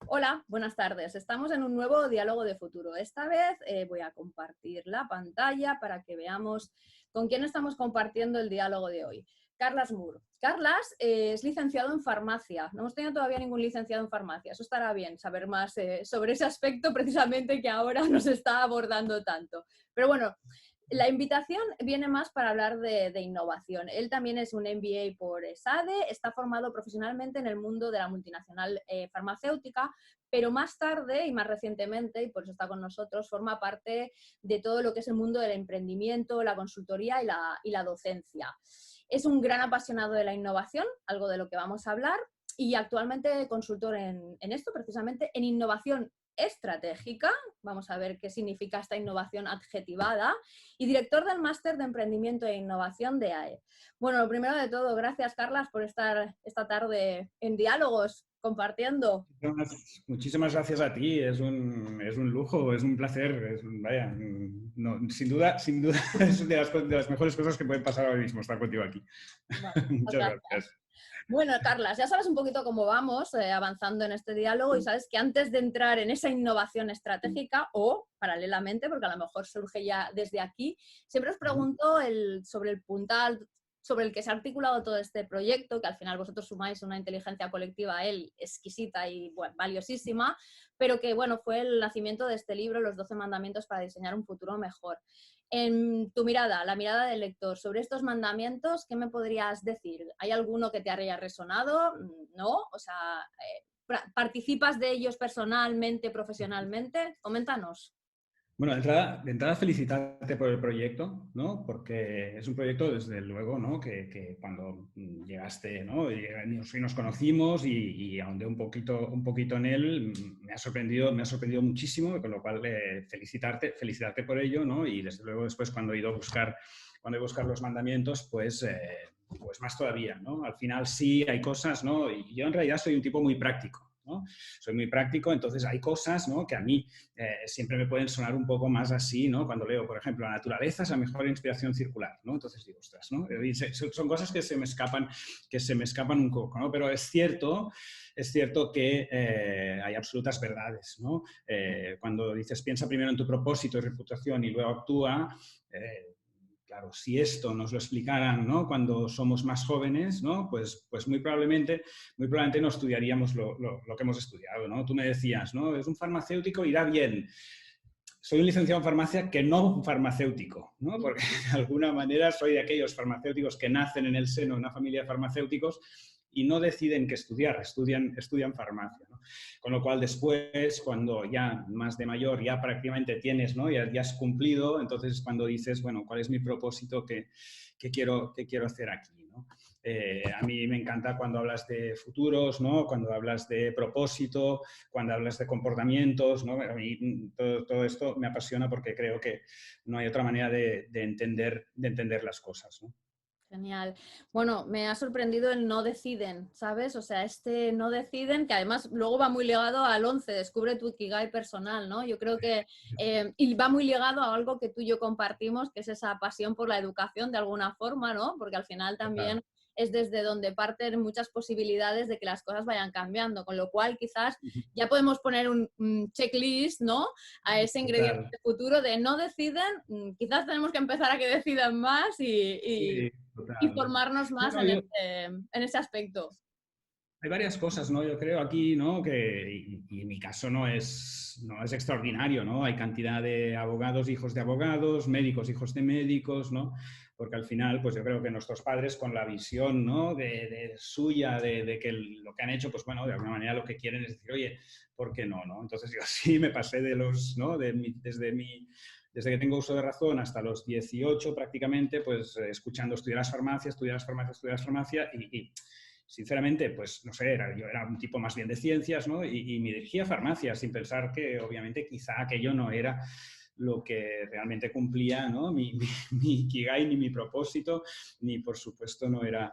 Hola, buenas tardes. Estamos en un nuevo diálogo de futuro. Esta vez voy a compartir la pantalla para que veamos con quién estamos compartiendo el diálogo de hoy. Carlas Moore. Carlas es licenciado en farmacia. No hemos tenido todavía ningún licenciado en farmacia. Eso estará bien, saber más sobre ese aspecto precisamente que ahora nos está abordando tanto. Pero bueno, la invitación viene más para hablar de innovación. Él también es un MBA por ESADE, está formado profesionalmente en el mundo de la multinacional farmacéutica, pero más tarde y más recientemente, y por eso está con nosotros, forma parte de todo lo que es el mundo del emprendimiento, la consultoría y la docencia. Es un gran apasionado de la innovación, algo de lo que vamos a hablar, y actualmente consultor en esto, precisamente en innovación estratégica, vamos a ver qué significa esta innovación adjetivada, y director del Máster de Emprendimiento e Innovación de AE. Bueno, lo primero de todo, gracias Carlas por estar esta tarde en diálogos, compartiendo. Muchísimas gracias a ti, es un lujo, es un placer, vaya, no, sin duda es de las mejores cosas que pueden pasar ahora mismo estar contigo aquí. Bueno, Muchas gracias. Bueno, Carlas, ya sabes un poquito cómo vamos avanzando en este diálogo y sabes que antes de entrar en esa innovación estratégica o paralelamente, porque a lo mejor surge ya desde aquí, siempre os pregunto sobre el puntal sobre el que se ha articulado todo este proyecto, que al final vosotros sumáis una inteligencia colectiva a él exquisita y bueno, valiosísima, pero que bueno, fue el nacimiento de este libro, Los 12 mandamientos para diseñar un futuro mejor. En tu mirada, la mirada del lector, sobre estos mandamientos, ¿qué me podrías decir? ¿Hay alguno que te haya resonado? ¿No? O sea, ¿participas de ellos personalmente, profesionalmente? Coméntanos. Bueno, de entrada felicitarte por el proyecto, ¿no? Porque es un proyecto, desde luego, ¿no? Que cuando llegaste, ¿no? Y nos conocimos y ahondé un poquito en él, me ha sorprendido muchísimo, con lo cual felicitarte por ello, ¿no? Y desde luego después cuando he ido a buscar los mandamientos, pues más todavía, ¿no? Al final sí hay cosas, ¿no? Y yo en realidad soy un tipo muy práctico, ¿no? Soy muy práctico, entonces hay cosas, ¿no? Que a mí siempre me pueden sonar un poco más así, ¿no? Cuando leo, por ejemplo, la naturaleza es la mejor inspiración circular, ¿no? Entonces digo, ostras, ¿no? Y son cosas que se me escapan un poco, ¿no? Pero es cierto que hay absolutas verdades, ¿no? Cuando dices, piensa primero en tu propósito y reputación y luego actúa, claro, si esto nos lo explicaran, ¿no? Cuando somos más jóvenes, ¿no? Pues muy probablemente no estudiaríamos lo que hemos estudiado, ¿no? Tú me decías, ¿no? Es un farmacéutico, irá bien. Soy un licenciado en farmacia que no un farmacéutico, ¿no? Porque de alguna manera soy de aquellos farmacéuticos que nacen en el seno de una familia de farmacéuticos y no deciden qué estudiar, estudian farmacia, ¿no? Con lo cual después, cuando ya más de mayor, ya prácticamente tienes, ¿no? Ya has cumplido, entonces cuando dices, bueno, ¿cuál es mi propósito que quiero hacer aquí, ¿no? A mí me encanta cuando hablas de futuros, ¿no? Cuando hablas de propósito, cuando hablas de comportamientos, ¿no? A mí todo esto me apasiona porque creo que no hay otra manera de entender las cosas, ¿no? Genial. Bueno, me ha sorprendido el no deciden, ¿sabes? O sea, este no deciden, que además luego va muy ligado al 11, descubre tu Ikigai personal, ¿no? Yo creo que, y va muy ligado a algo que tú y yo compartimos, que es esa pasión por la educación de alguna forma, ¿no? Porque al final también es desde donde parten muchas posibilidades de que las cosas vayan cambiando, con lo cual quizás ya podemos poner un checklist, ¿no? A ese ingrediente de futuro de no deciden, quizás tenemos que empezar a que decidan más Sí, y total. formarnos más No, en ese aspecto. hay varias cosas, ¿no? Yo creo aquí, ¿no? Y en mi caso no es extraordinario, ¿no? Hay cantidad de abogados, hijos de abogados, médicos, hijos de médicos, ¿no? Porque al final, pues yo creo que nuestros padres con la visión, ¿no? De suya, de que lo que han hecho, pues bueno, de alguna manera lo que quieren es decir, oye, ¿por qué no, no? Entonces yo sí me pasé ¿no? Desde que tengo uso de razón hasta los 18 prácticamente, pues escuchando estudiar farmacia y sinceramente, pues no sé, yo era un tipo más bien de ciencias, ¿no? Y me dirigía a farmacia sin pensar que obviamente quizá aquello no era lo que realmente cumplía, ¿no? Mi Ikigai, ni mi propósito, ni por supuesto no era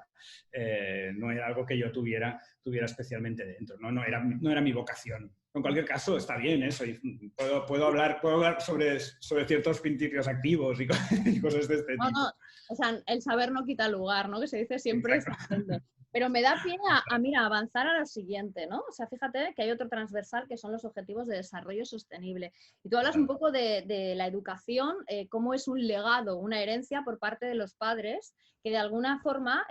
algo que yo tuviera especialmente dentro, ¿no? No era mi vocación. En cualquier caso, está bien eso. Puedo hablar sobre ciertos principios activos y cosas de este No, tipo. no, o sea, el saber no quita lugar, ¿no? Que se dice siempre. Exacto. Pero me da pie mira, avanzar a lo siguiente, ¿no? O sea, fíjate que hay otro transversal que son los objetivos de desarrollo sostenible. Y tú hablas un poco de la educación, cómo es un legado, una herencia por parte de los padres, que de alguna forma,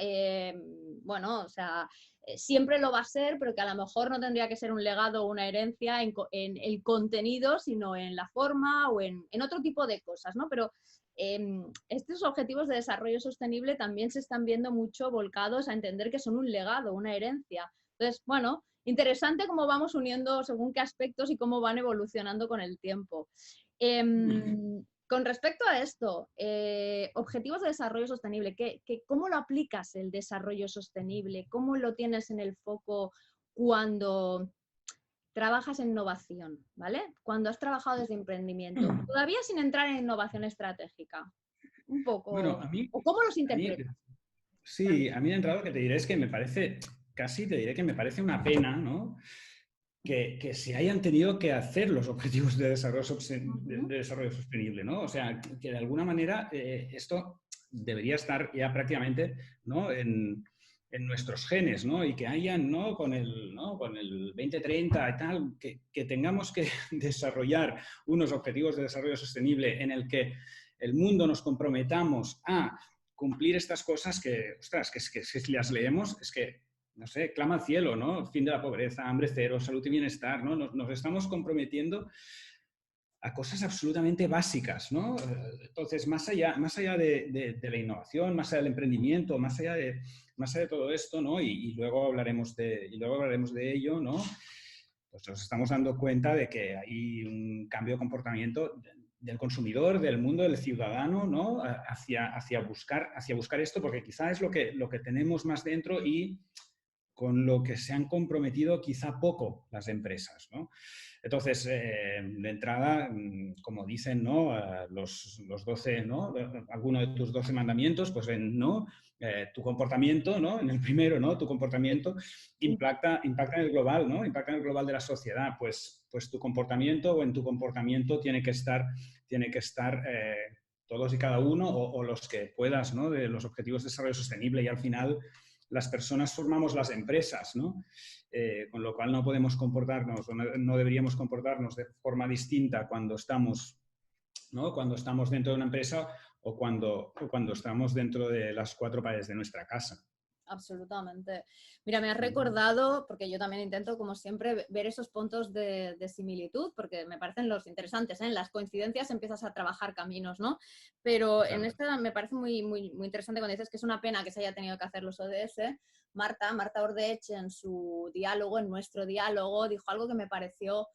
bueno, o sea, siempre lo va a ser, pero que a lo mejor no tendría que ser un legado o una herencia en el contenido, sino en la forma o en otro tipo de cosas, ¿no? Pero estos objetivos de desarrollo sostenible también se están viendo mucho volcados a entender que son un legado, una herencia. Entonces, bueno, interesante cómo vamos uniendo según qué aspectos y cómo van evolucionando con el tiempo. Con respecto a esto, objetivos de desarrollo sostenible, ¿cómo lo aplicas el desarrollo sostenible? ¿Cómo lo tienes en el foco cuando trabajas en innovación, ¿vale? Cuando has trabajado desde emprendimiento, todavía sin entrar en innovación estratégica, un Bueno, poco, ¿o cómo los a mí interpretas? sí, a mí de entrada lo que te diré es que me parece, casi te diré que me parece una pena, ¿no? Que se hayan tenido que hacer los objetivos de desarrollo, de desarrollo sostenible, ¿no? O sea, que de alguna manera esto debería estar ya prácticamente, ¿no? En nuestros genes, ¿no? Y que hayan, ¿no? ¿no? Con el 2030 y tal, que tengamos que desarrollar unos objetivos de desarrollo sostenible en el que el mundo nos comprometamos a cumplir estas cosas que, ostras, que si las leemos, es que no sé, clama al cielo, ¿no? Fin de la pobreza, hambre cero, salud y bienestar, ¿no? Nos estamos comprometiendo a cosas absolutamente básicas, ¿no? Entonces, más allá de la innovación, más allá del emprendimiento, más allá de todo esto, ¿no? Y luego hablaremos de ello, ¿no? Pues nos estamos dando cuenta de que hay un cambio de comportamiento del consumidor, del mundo, del ciudadano, ¿no? Hacia buscar esto, porque quizá es lo que tenemos más dentro y con lo que se han comprometido quizá poco las empresas, ¿no? Entonces, de entrada, como dicen, ¿no? Los 12, ¿no? Alguno de tus 12 mandamientos, pues ¿no? Tu comportamiento, ¿no? En el primero, ¿no? Tu comportamiento impacta en el global, ¿no? Impacta en el global de la sociedad. Pues tu comportamiento o en tu comportamiento tiene que estar todos y cada uno o los que puedas, ¿no? De los objetivos de desarrollo sostenible y al final las personas formamos las empresas, ¿no? Con lo cual no podemos comportarnos, no deberíamos comportarnos de forma distinta cuando estamos, ¿no? Cuando estamos dentro de una empresa o cuando estamos dentro de las cuatro paredes de nuestra casa. Absolutamente. Mira, me has recordado, porque yo también intento, como siempre, ver esos puntos de similitud, porque me parecen los interesantes, ¿eh? En las coincidencias empiezas a trabajar caminos, ¿no? Pero en esta me parece muy, muy, muy interesante cuando dices que es una pena que se haya tenido que hacer los ODS. Marta Ordech, en su diálogo, en nuestro diálogo, dijo algo que me pareció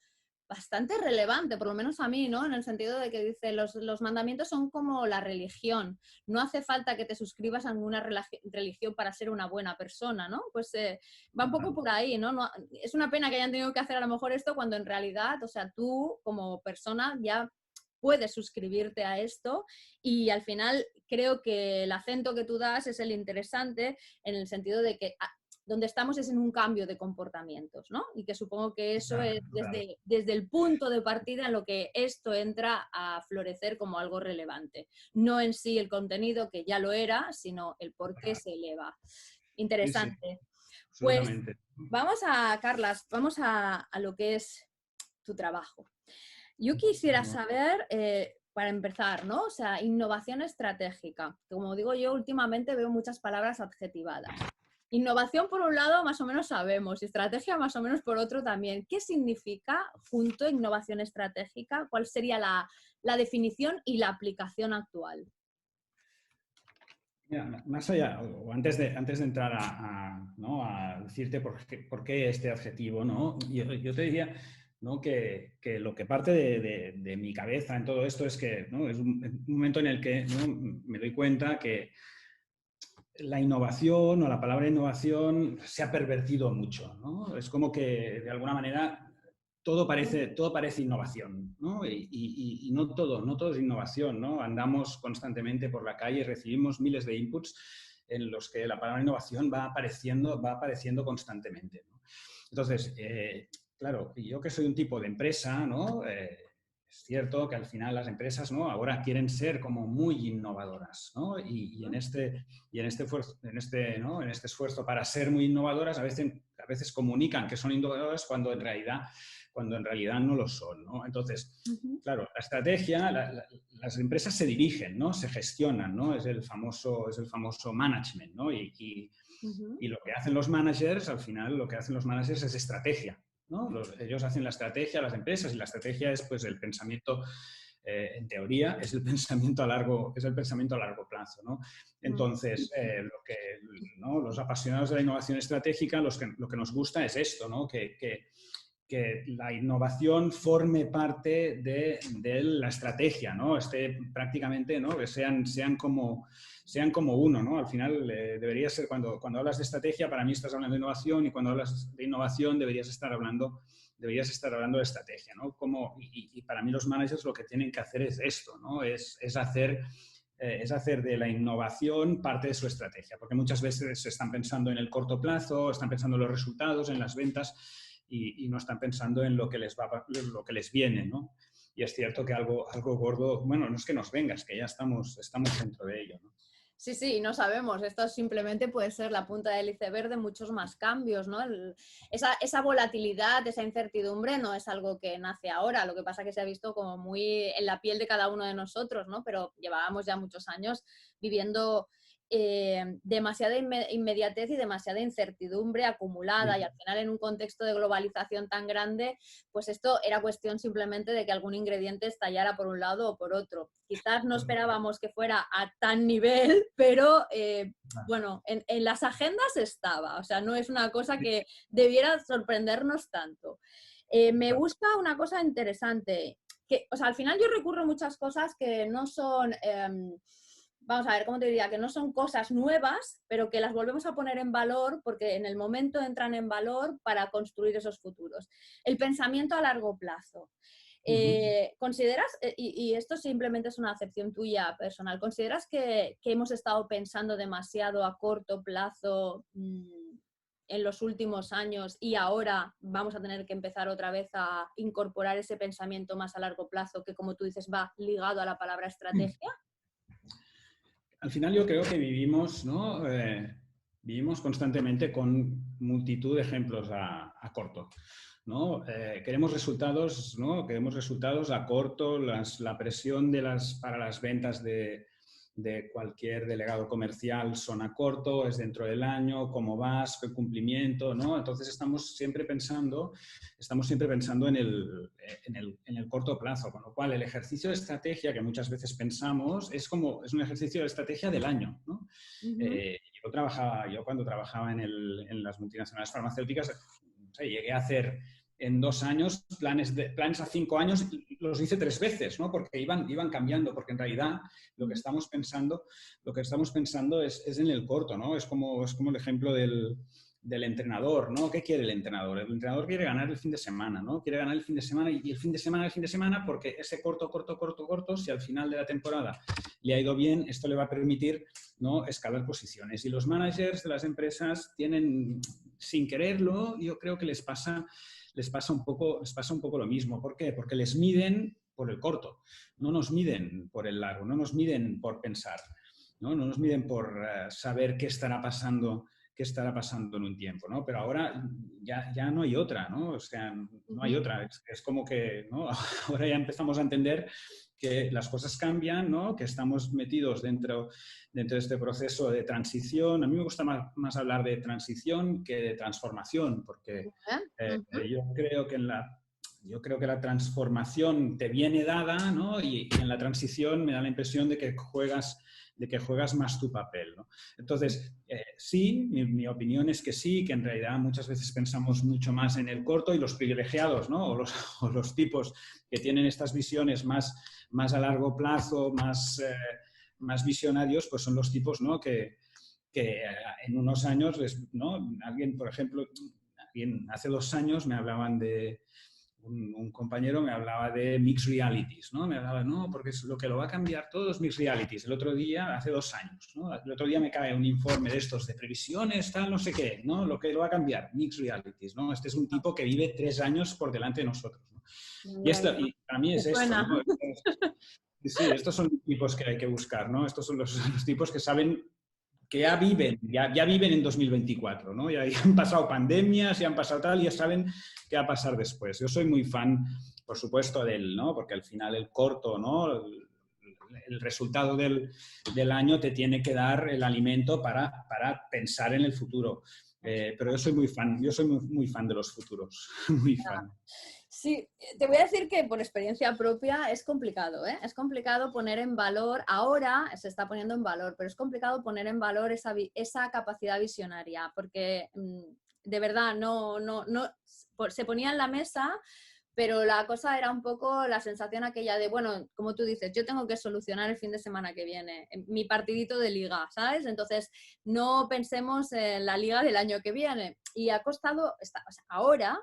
bastante relevante, por lo menos a mí, ¿no? En el sentido de que dice, los mandamientos son como la religión. No hace falta que te suscribas a ninguna religión para ser una buena persona, ¿no? Pues va un poco por ahí, ¿no? ¿no? Es una pena que hayan tenido que hacer a lo mejor esto cuando en realidad, o sea, tú como persona ya puedes suscribirte a esto y al final creo que el acento que tú das es el interesante en el sentido de que donde estamos es en un cambio de comportamientos, ¿no? Y que supongo que eso es desde el punto de partida en lo que esto entra a florecer como algo relevante. No en sí el contenido, que ya lo era, sino el por qué se eleva. Interesante. Sí, Pues absolutamente. vamos Carlas, vamos a lo que es tu trabajo. Yo quisiera saber, para empezar, ¿no? O sea, innovación estratégica. Como digo yo, últimamente veo muchas palabras adjetivadas. Innovación por un lado más o menos sabemos y estrategia más o menos por otro también. ¿Qué significa junto a innovación estratégica? ¿Cuál sería la definición y la aplicación actual? Mira, más allá, o antes de entrar ¿no? a decirte por qué este adjetivo, ¿no? Yo te diría, ¿no? que lo que parte de mi cabeza en todo esto es que, ¿no? Es un momento en el que, ¿no? Me doy cuenta que la innovación o la palabra innovación se ha pervertido mucho, ¿no? Es como que de alguna manera todo parece innovación, ¿no? Y no todo es innovación, ¿no? Andamos constantemente por la calle y recibimos miles de inputs en los que la palabra innovación va apareciendo constantemente, ¿no? Entonces, claro, yo que soy un tipo de empresa, ¿no? es cierto que al final las empresas, ¿no?, ahora quieren ser como muy innovadoras, ¿no? Y en este esfuerzo para ser muy innovadoras, a veces comunican que son innovadoras cuando en realidad no lo son, ¿no? Entonces, claro, la estrategia, las empresas se dirigen, ¿no?, se gestionan, ¿no? Es el famoso management, ¿no? Y lo que hacen los managers, al final, lo que hacen los managers es estrategia, ¿no? Ellos hacen la estrategia, las empresas, y la estrategia es, pues, el pensamiento, en teoría, es el pensamiento a largo plazo, ¿no? Entonces, ¿no?, los apasionados de la innovación estratégica, lo que nos gusta es esto, ¿no?, que la innovación forme parte de la estrategia, ¿no? Prácticamente, ¿no?, que sean como uno, ¿no? Al final, debería ser, cuando hablas de estrategia, para mí estás hablando de innovación, y cuando hablas de innovación deberías estar hablando de estrategia, ¿no? Y para mí los managers lo que tienen que hacer es esto, ¿no? Es hacer de la innovación parte de su estrategia, porque muchas veces están pensando en el corto plazo, están pensando en los resultados, en las ventas, y no están pensando en lo que les viene, ¿no? Y es cierto que algo gordo, bueno, no es que nos venga, es que ya estamos dentro de ello, ¿no? Sí, sí, no sabemos. Esto simplemente puede ser la punta del iceberg de muchos más cambios, ¿no? Esa volatilidad, esa incertidumbre no es algo que nace ahora. Lo que pasa es que se ha visto como muy en la piel de cada uno de nosotros, ¿no? Pero llevábamos ya muchos años viviendo demasiada inmediatez y demasiada incertidumbre acumulada, y al final, en un contexto de globalización tan grande, pues esto era cuestión simplemente de que algún ingrediente estallara por un lado o por otro. Quizás no esperábamos que fuera a tan nivel, pero bueno, en las agendas estaba. O sea, no es una cosa que debiera sorprendernos tanto. Me gusta una cosa interesante, que, o sea, al final yo recurro a muchas cosas que no son... vamos a ver, ¿cómo te diría? Que no son cosas nuevas, pero que las volvemos a poner en valor porque en el momento entran en valor para construir esos futuros. El pensamiento a largo plazo. ¿Consideras, y esto simplemente es una acepción tuya personal, consideras que hemos estado pensando demasiado a corto plazo en los últimos años, y ahora vamos a tener que empezar otra vez a incorporar ese pensamiento más a largo plazo que, como tú dices, va ligado a la palabra estrategia? Al final yo creo que vivimos, ¿no?, vivimos constantemente con multitud de ejemplos a corto, ¿no? Queremos resultados, ¿no? Queremos resultados a corto. La presión para las ventas de cualquier delegado comercial son a corto, es dentro del año, cómo vas, qué cumplimiento, ¿no? Entonces estamos siempre pensando en el corto plazo, con lo cual el ejercicio de estrategia que muchas veces pensamos es un ejercicio de estrategia del año, ¿no? Yo cuando trabajaba en las multinacionales farmacéuticas, no sé, llegué a hacer en 2 años planes a 5 años, los hice 3 veces, ¿no? Porque iban cambiando, porque en realidad lo que estamos pensando es en el corto, ¿no? Es como el ejemplo del entrenador, ¿no? ¿Qué quiere el entrenador? El entrenador quiere ganar el fin de semana, ¿no? Quiere ganar el fin de semana, y el fin de semana, porque ese corto, si al final de la temporada le ha ido bien, esto le va a permitir, ¿no?, escalar posiciones. Y los managers de las empresas tienen, sin quererlo, yo creo que les pasa un poco lo mismo. ¿Por qué? Porque les miden por el corto, no nos miden por el largo, no nos miden por pensar, no nos miden por saber qué estará pasando en un tiempo, ¿no? Pero ahora ya no hay otra, ¿no? O sea, no hay otra. Es como que, ¿no?, ahora ya empezamos a entender que las cosas cambian, ¿no?, que estamos metidos dentro de este proceso de transición. A mí me gusta más hablar de transición que de transformación, porque yo creo que la transformación te viene dada, ¿no?, y en la transición me da la impresión de que juegas más tu papel, ¿no? Entonces, sí, mi opinión es que sí, que en realidad muchas veces pensamos mucho más en el corto, y los privilegiados, ¿no?, o los tipos que tienen estas visiones más a largo plazo, más visionarios, pues son los tipos, ¿no?, que en unos años, ¿no? Alguien, por ejemplo, hace 2 años me hablaban de un compañero me hablaba de mixed realities, ¿no? Me hablaba, no, porque es lo que lo va a cambiar todo es mixed realities. El otro día, hace 2 años, ¿no? El otro día me cae un informe de estos de previsiones, tal, no sé qué, ¿no? Lo que lo va a cambiar, mixed realities, ¿no? Este es un tipo que vive 3 años por delante de nosotros, ¿no? Y para mí Me es esto, suena. ¿no? Sí, estos son los tipos que hay que buscar, ¿no? Estos son los tipos que saben que ya viven en 2024, ¿no? Ya han pasado pandemias, ya han pasado tal, y ya saben qué va a pasar después. Yo soy muy fan, por supuesto, del, ¿no? Porque al final el corto, ¿no? El resultado del año te tiene que dar el alimento para pensar en el futuro. Pero yo soy muy fan, muy fan de los futuros, muy fan. Sí, te voy a decir que por experiencia propia es complicado, ¿eh? Es complicado poner en valor, ahora se está poniendo en valor, pero es complicado poner en valor esa capacidad visionaria, porque de verdad se ponía en la mesa, pero la cosa era un poco la sensación aquella de, bueno, como tú dices, yo tengo que solucionar el fin de semana que viene, mi partidito de liga, ¿sabes? Entonces, no pensemos en la liga del año que viene. Y ha costado, o sea, ahora,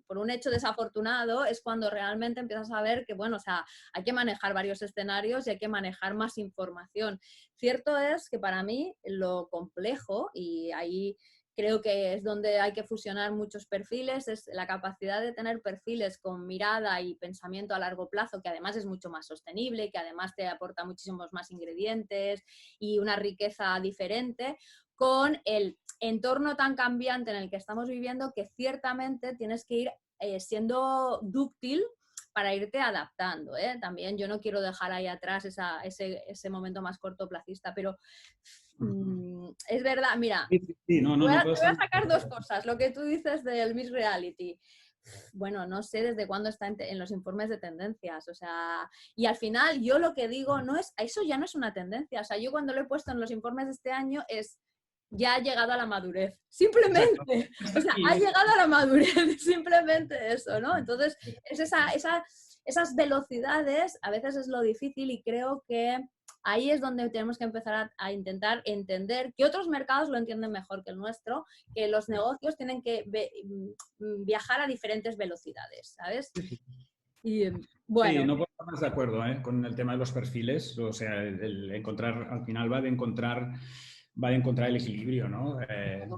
por un hecho desafortunado, es cuando realmente empiezas a ver que, bueno, o sea, hay que manejar varios escenarios y hay que manejar más información. Cierto es que para mí lo complejo, y ahí creo que es donde hay que fusionar muchos perfiles, es la capacidad de tener perfiles con mirada y pensamiento a largo plazo, que además es mucho más sostenible, que además te aporta muchísimos más ingredientes y una riqueza diferente, con el entorno tan cambiante en el que estamos viviendo, que ciertamente tienes que ir siendo dúctil para irte adaptando, ¿eh? También yo no quiero dejar ahí atrás ese momento más cortoplacista, pero es verdad, mira, Sí, no, te puedo voy estar... a sacar 2 cosas. Lo que tú dices del Miss Reality. Bueno, no sé desde cuándo está en los informes de tendencias, o sea, y al final yo lo que digo no es, eso ya no es una tendencia, o sea, yo cuando lo he puesto en los informes de este año es, ya ha llegado a la madurez, Exacto. simplemente, o sea, ha llegado a la madurez, simplemente eso, ¿no? Entonces, es esas velocidades, a veces es lo difícil, y creo que ahí es donde tenemos que empezar a intentar entender que otros mercados lo entienden mejor que el nuestro, que los negocios tienen que viajar a diferentes velocidades, ¿sabes? Y Sí, bueno, no puedo estar más de acuerdo, con el tema de los perfiles. O sea, el encontrar, al final va de encontrar el equilibrio, ¿no?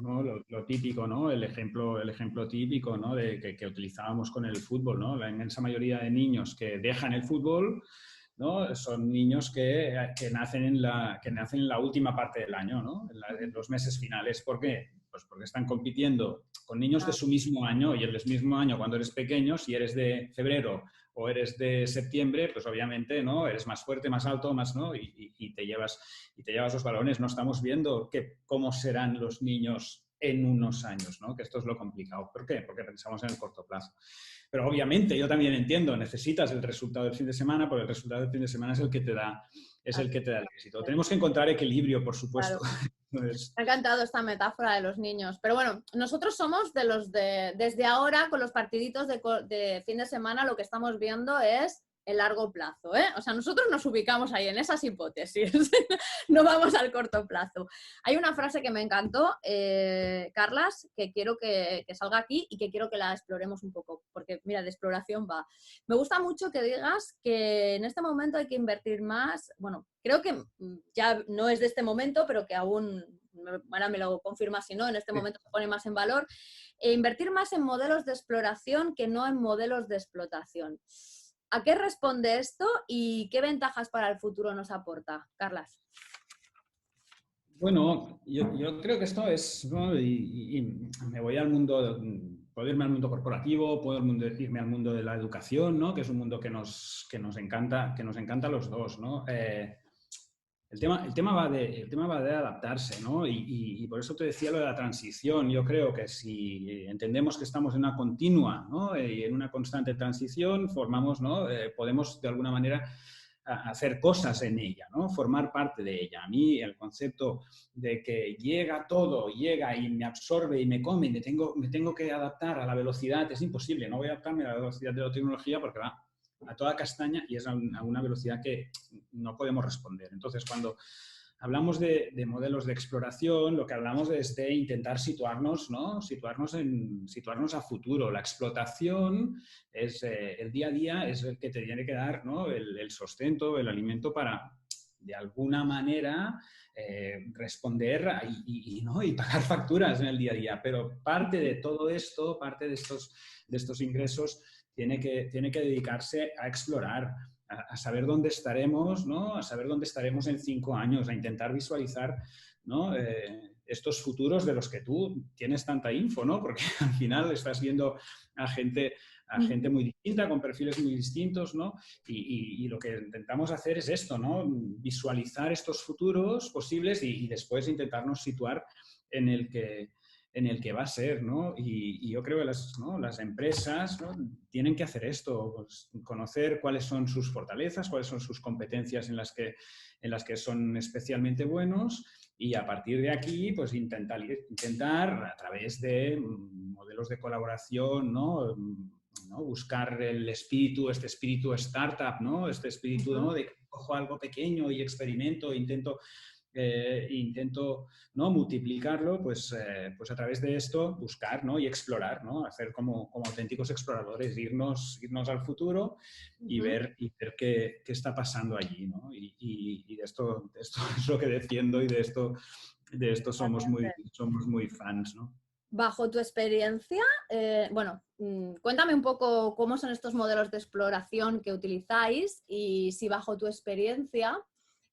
¿No? Lo típico, ¿no? El ejemplo típico, ¿no? Que utilizábamos con el fútbol, ¿no? La inmensa mayoría de niños que dejan el fútbol, ¿no? Son niños que nacen en la última parte del año, ¿no? En los meses finales. ¿Por qué? Pues porque están compitiendo con niños de su mismo año, y el mismo año cuando eres pequeño, si eres de febrero o eres de septiembre, pues obviamente, ¿no? Eres más fuerte, más alto, más, ¿no? Y te llevas los balones. No estamos viendo cómo serán los niños en unos años, ¿no? Que esto es lo complicado. ¿Por qué? Porque pensamos en el corto plazo. Pero obviamente, yo también entiendo, necesitas el resultado del fin de semana, porque el resultado del fin de semana es el que te da el éxito. Tenemos que encontrar equilibrio, por supuesto. claro. Entonces, Me ha encantado esta metáfora de los niños. Pero bueno, nosotros somos de los desde ahora, con los partiditos de fin de semana, lo que estamos viendo es el largo plazo, ¿eh? O sea, nosotros nos ubicamos ahí en esas hipótesis, no vamos al corto plazo. Hay una frase que me encantó, Carlas, que quiero que salga aquí y que quiero que la exploremos un poco, porque mira, de exploración va. Me gusta mucho que digas que en este momento hay que invertir más, bueno, creo que ya no es de este momento, pero que aún, ahora me lo confirma si no, en este momento se pone más en valor, invertir más en modelos de exploración que no en modelos de explotación. ¿A qué responde esto y qué ventajas para el futuro nos aporta, Carlas? bueno, yo creo que esto es, ¿no? Y me voy al mundo, puedo irme al mundo corporativo, puedo irme al mundo de la educación, ¿no? Que es un mundo que nos encanta a los dos, ¿no? El tema va de adaptarse, ¿no? Y por eso te decía lo de la transición. Yo creo que si entendemos que estamos en una continua, ¿no? Y en una constante transición, formamos, ¿no? Podemos de alguna manera hacer cosas en ella, ¿no? Formar parte de ella. A mí el concepto de que llega y me absorbe y me come y me tengo que adaptar a la velocidad, es imposible. No voy a adaptarme a la velocidad de la tecnología porque va a toda castaña y es a una velocidad que no podemos responder. Entonces, hablamos de modelos de exploración, lo que hablamos es de intentar situarnos, ¿no? Situarnos a futuro. La explotación es el día a día, es el que te tiene que dar, ¿no? El sustento, el alimento para, de alguna manera, responder ¿no? y pagar facturas en el día a día. Pero parte de todo esto, parte de estos ingresos, tiene que dedicarse a explorar, a saber dónde estaremos, ¿no? A saber dónde estaremos en 5 años, a intentar visualizar, ¿no? Estos futuros de los que tú tienes tanta info, ¿no? Porque al final estás viendo a gente muy distinta, con perfiles muy distintos, ¿no? Y lo que intentamos hacer es esto, ¿no? Visualizar estos futuros posibles y después intentarnos situar en el que va a ser, ¿no? Y yo creo que las empresas, ¿no? tienen que hacer esto, pues, conocer cuáles son sus fortalezas, cuáles son sus competencias en las que son especialmente buenos, y a partir de aquí, pues intentar a través de modelos de colaboración, ¿no? Buscar este espíritu startup, ¿no? Este espíritu, ¿no? de cojo algo pequeño y experimento, intento, ¿no? multiplicarlo, pues a través de esto buscar, ¿no? y explorar, ¿no? hacer como auténticos exploradores, irnos al futuro y ver qué está pasando allí, ¿no? y de esto es lo que defiendo, y de esto somos muy fans, ¿no? Bajo tu experiencia, cuéntame un poco cómo son estos modelos de exploración que utilizáis, y si bajo tu experiencia,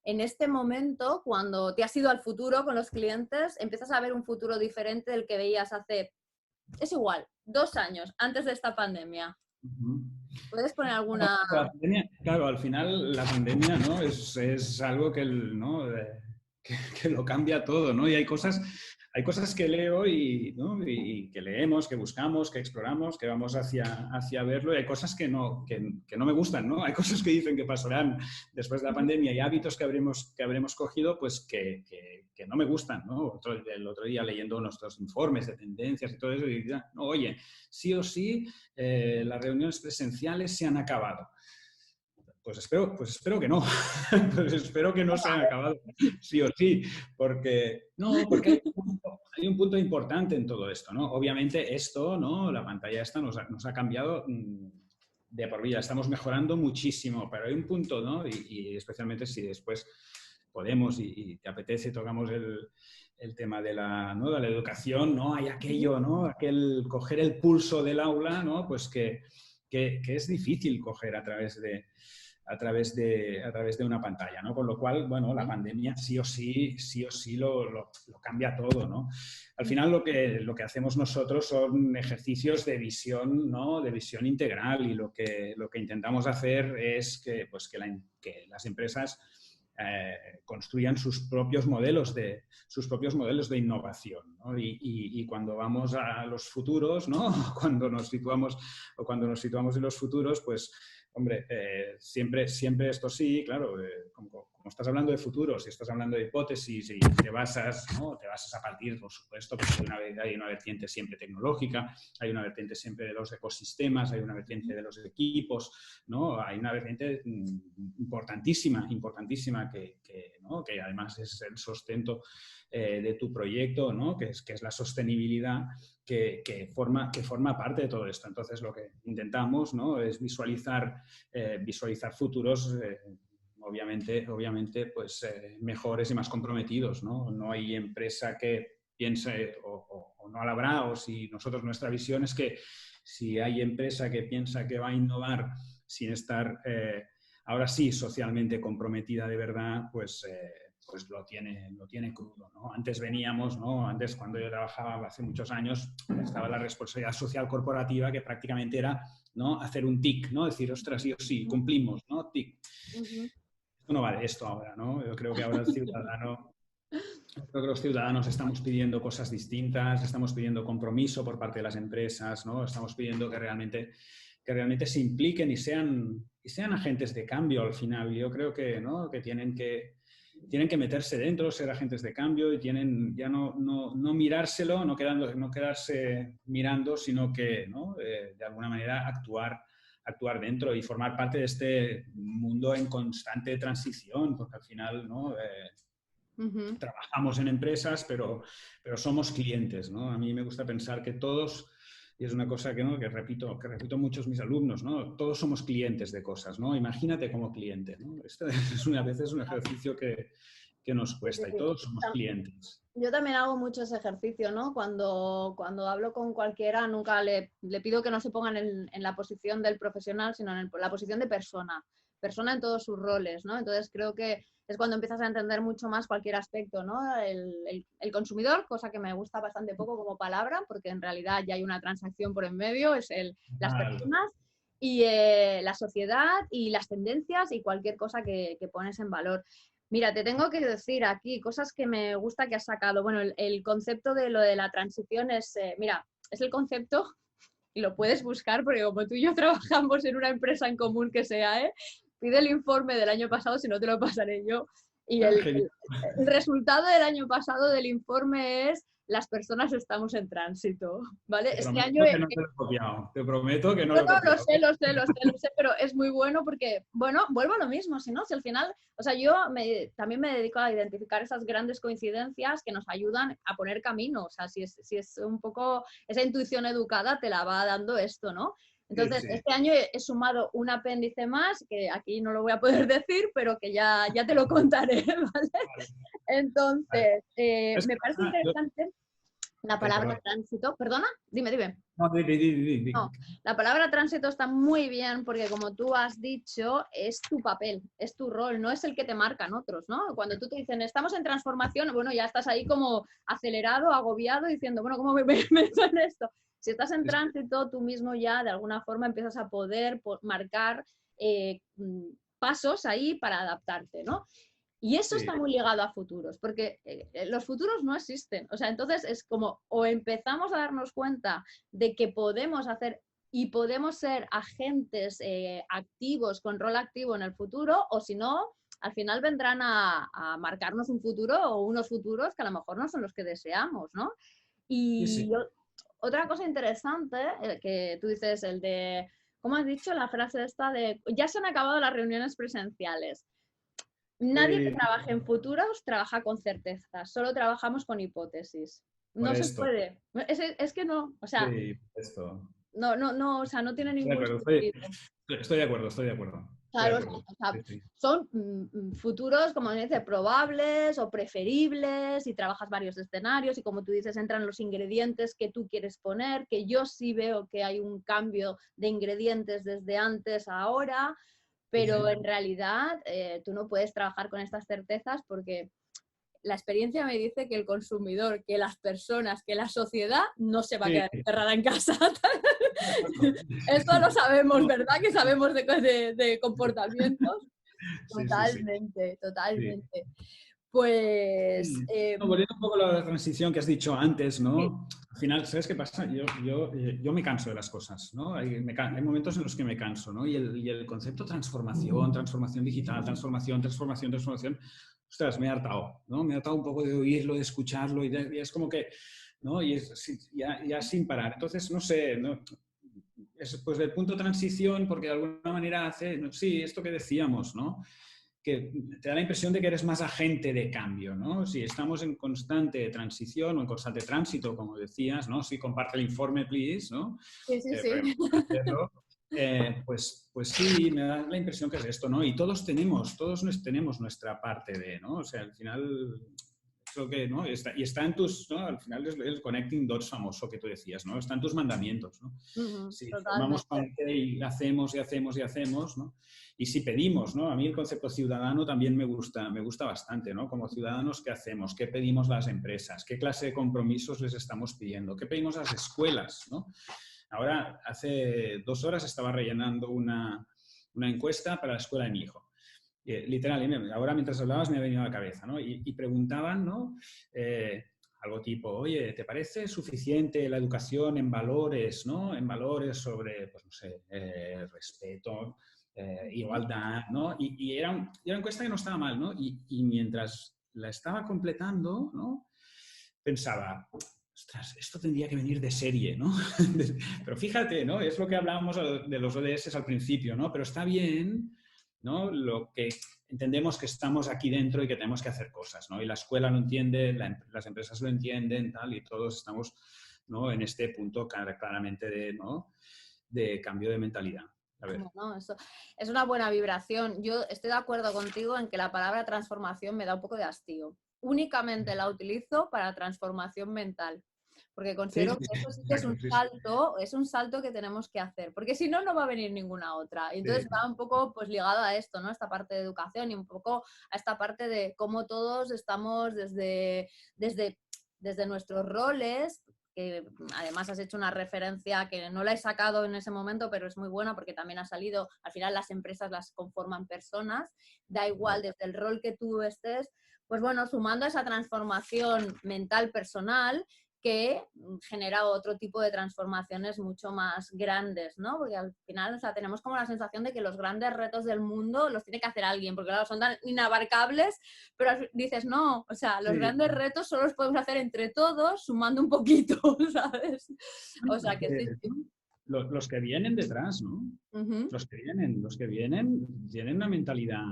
en este momento, cuando te has ido al futuro con los clientes, empiezas a ver un futuro diferente del que veías hace, es igual, 2 años, antes de esta pandemia. ¿Puedes poner alguna...? Claro, al final la pandemia, ¿no? es algo que, ¿no? que lo cambia todo, ¿no? Y hay cosas que leo ¿no? y que leemos, que buscamos, que exploramos, que vamos hacia verlo, y hay cosas que no me gustan, ¿no? Hay cosas que dicen que pasarán después de la pandemia, y hábitos que habremos cogido, pues que no me gustan, ¿no? El otro día leyendo nuestros informes de tendencias y todo eso, y diría, no, oye, sí o sí, las reuniones presenciales se han acabado. Pues espero que no. Pues espero que no se hayan acabado sí o sí, porque hay un punto importante en todo esto, ¿no? Obviamente esto, ¿no? La pantalla esta nos ha cambiado de por vida. Estamos mejorando muchísimo, pero hay un punto, ¿no? Y especialmente si después podemos y te apetece, tocamos el tema de la educación, ¿no? Hay aquello, ¿no? Aquel coger el pulso del aula, ¿no? Pues que es difícil coger a través de una pantalla, ¿no? Con lo cual, bueno, la pandemia sí o sí lo cambia todo, ¿no? Al final lo que hacemos nosotros son ejercicios de visión, ¿no? De visión integral, y lo que intentamos hacer es que las empresas construyan sus propios modelos de innovación, ¿no? Y cuando vamos a los futuros, ¿no? Cuando nos situamos en los futuros, pues hombre, siempre esto sí, claro, como estás hablando de futuros y estás hablando de hipótesis, y te basas a partir, por supuesto, que hay una vertiente siempre tecnológica, hay una vertiente siempre de los ecosistemas, hay una vertiente de los equipos, ¿no? Hay una vertiente importantísima que además es el sustento de tu proyecto, ¿no? que es la sostenibilidad, que forma parte de todo esto. Entonces, lo que intentamos, ¿no? es visualizar futuros obviamente pues, mejores y más comprometidos, ¿no? No hay empresa que piense, o no la habrá, o si nosotros, nuestra visión es que si hay empresa que piensa que va a innovar sin estar ahora sí socialmente comprometida de verdad, pues lo tiene crudo, ¿no? Antes veníamos, ¿no? Antes, cuando yo trabajaba hace muchos años, estaba la responsabilidad social corporativa, que prácticamente era, ¿no? hacer un tic, ¿no? Decir, ostras, sí o sí, cumplimos, ¿no? Tic. Esto no vale esto ahora, ¿no? Yo creo que ahora los ciudadanos estamos pidiendo cosas distintas, estamos pidiendo compromiso por parte de las empresas, ¿no? Estamos pidiendo que realmente se impliquen y sean agentes de cambio al final. Yo creo que, ¿no? que tienen que meterse dentro, ser agentes de cambio, y tienen ya no mirárselo, no quedarse mirando, sino que, ¿no? De alguna manera actuar dentro y formar parte de este mundo en constante transición, porque al final, ¿no? trabajamos en empresas, pero somos clientes, ¿no? A mí me gusta pensar que todos, y es una cosa que, ¿no?, que repito muchos mis alumnos, ¿no? Todos somos clientes de cosas, ¿no? Imagínate como cliente, ¿no? Esto es a veces un ejercicio que nos cuesta, y todos somos clientes. Yo también hago mucho ese ejercicio, ¿no? Cuando hablo con cualquiera, nunca le pido que no se pongan en la posición del profesional, sino en la posición de persona en todos sus roles, ¿no? Entonces creo que es cuando empiezas a entender mucho más cualquier aspecto, ¿no? El consumidor, cosa que me gusta bastante poco como palabra, porque en realidad ya hay una transacción por en medio, es las personas, y la sociedad y las tendencias y cualquier cosa que pones en valor. Mira, te tengo que decir aquí cosas que me gusta que has sacado. Bueno, el concepto de lo de la transición es, mira, es el concepto, y lo puedes buscar porque como tú y yo trabajamos en una empresa en común que sea, pide el informe del año pasado, si no te lo pasaré yo. Y el resultado del año pasado del informe es: las personas estamos en tránsito, ¿vale? Este año que no te lo he copiado. Te prometo que no lo he copiado. Lo sé, pero es muy bueno porque, bueno, vuelvo a lo mismo, si al final, o sea, también me dedico a identificar esas grandes coincidencias que nos ayudan a poner camino, o sea, si es un poco esa intuición educada te la va dando esto, ¿no? Entonces, sí. Este año he sumado un apéndice más, que aquí no lo voy a poder decir, pero que ya te lo contaré, ¿vale? Entonces, me parece interesante la palabra tránsito. ¿Perdona? Dime. No, di. No, la palabra tránsito está muy bien porque, como tú has dicho, es tu papel, es tu rol, no es el que te marcan otros, ¿no? Cuando tú te dicen, estamos en transformación, bueno, ya estás ahí como acelerado, agobiado, diciendo, bueno, ¿cómo me meto en esto? Si estás en tránsito, tú mismo ya de alguna forma empiezas a poder marcar pasos ahí para adaptarte, ¿no? Y eso está muy ligado a futuros, porque los futuros no existen. O sea, entonces es como, o empezamos a darnos cuenta de que podemos hacer y podemos ser agentes activos, con rol activo en el futuro, o si no, al final vendrán a marcarnos un futuro o unos futuros que a lo mejor no son los que deseamos, ¿no? Y otra cosa interesante que tú dices, el de, ¿cómo has dicho la frase esta de, ya se han acabado las reuniones presenciales? Nadie que trabaje en futuros trabaja con certezas, solo trabajamos con hipótesis. No se puede. Es que no, o sea, no, o sea, no tiene ningún sentido. Estoy de acuerdo. Claro, o sea, son futuros, como dice, probables o preferibles, y trabajas varios escenarios y, como tú dices, entran los ingredientes que tú quieres poner, que yo sí veo que hay un cambio de ingredientes desde antes a ahora. Pero en realidad tú no puedes trabajar con estas certezas porque la experiencia me dice que el consumidor, que las personas, que la sociedad no se va a quedar encerrada en casa. Esto lo sabemos, ¿verdad? Que sabemos de comportamientos. Totalmente. Pues... volviendo un poco a la transición que has dicho antes, ¿no? Sí. Al final, ¿sabes qué pasa? Yo me canso de las cosas, ¿no? Hay momentos en los que me canso, ¿no? Y el concepto transformación digital, transformación, ostras, me he hartado, ¿no? Me he hartado un poco de oírlo, de escucharlo, y es como que, ¿no? Y ya sin parar. Entonces, no sé, ¿no? Es pues del punto de transición, porque de alguna manera hace, sí, esto que decíamos, ¿no? Que te da la impresión de que eres más agente de cambio, ¿no? Si estamos en constante transición o en constante tránsito, como decías, ¿no? Si comparte el informe, please, ¿no? Sí. Pues sí, me da la impresión que es esto, ¿no? Y todos tenemos nuestra parte de, ¿no? O sea, al final, creo que, ¿no? Está en tus, ¿no? Al final es el connecting dots famoso que tú decías, ¿no? Está en tus mandamientos, ¿no? Si formamos parte y hacemos, ¿no? Y si pedimos, ¿no? A mí el concepto ciudadano también me gusta bastante, ¿no? Como ciudadanos, ¿qué hacemos? ¿Qué pedimos a las empresas? ¿Qué clase de compromisos les estamos pidiendo? ¿Qué pedimos a las escuelas, ¿no? Ahora, hace 2 horas estaba rellenando una encuesta para la escuela de mi hijo. Literal, ahora mientras hablabas me ha venido a la cabeza, ¿no? Y preguntaban, ¿no? Algo tipo, oye, ¿te parece suficiente la educación en valores, ¿no? En valores sobre, pues no sé, respeto, igualdad, ¿no? Y era una encuesta que no estaba mal, ¿no? Y mientras la estaba completando, ¿no? Pensaba, ostras, esto tendría que venir de serie, ¿no? Pero fíjate, ¿no? Es lo que hablábamos de los ODS al principio, ¿no? Pero está bien, ¿no? Lo que entendemos que estamos aquí dentro y que tenemos que hacer cosas, ¿no? Y la escuela lo entiende, las empresas lo entienden, tal, y todos estamos, ¿no?, en este punto claramente de, ¿no?, de cambio de mentalidad. A ver. Bueno, eso es una buena vibración. Yo estoy de acuerdo contigo en que la palabra transformación me da un poco de hastío. Únicamente la utilizo para transformación mental, porque Sí, considero sí, que eso sí que exacto, sí, sí. es un salto que tenemos que hacer, porque si no, no va a venir ninguna otra. Y entonces Sí, va un poco pues ligado a esto, ¿no? Esta parte de educación y un poco a esta parte de cómo todos estamos desde nuestros roles, que además has hecho una referencia que no la he sacado en ese momento, pero es muy buena porque también ha salido, al final las empresas las conforman personas, da igual desde el rol que tú estés, pues bueno, sumando esa transformación mental personal que genera otro tipo de transformaciones mucho más grandes, ¿no? Porque al final, o sea, tenemos como la sensación de que los grandes retos del mundo los tiene que hacer alguien, porque claro, son tan inabarcables, pero dices, no, o sea, los sí. grandes retos solo los podemos hacer entre todos, sumando un poquito, ¿sabes? O sea, que sí, sí. Los que vienen detrás, ¿no? Uh-huh. Los que vienen tienen una mentalidad,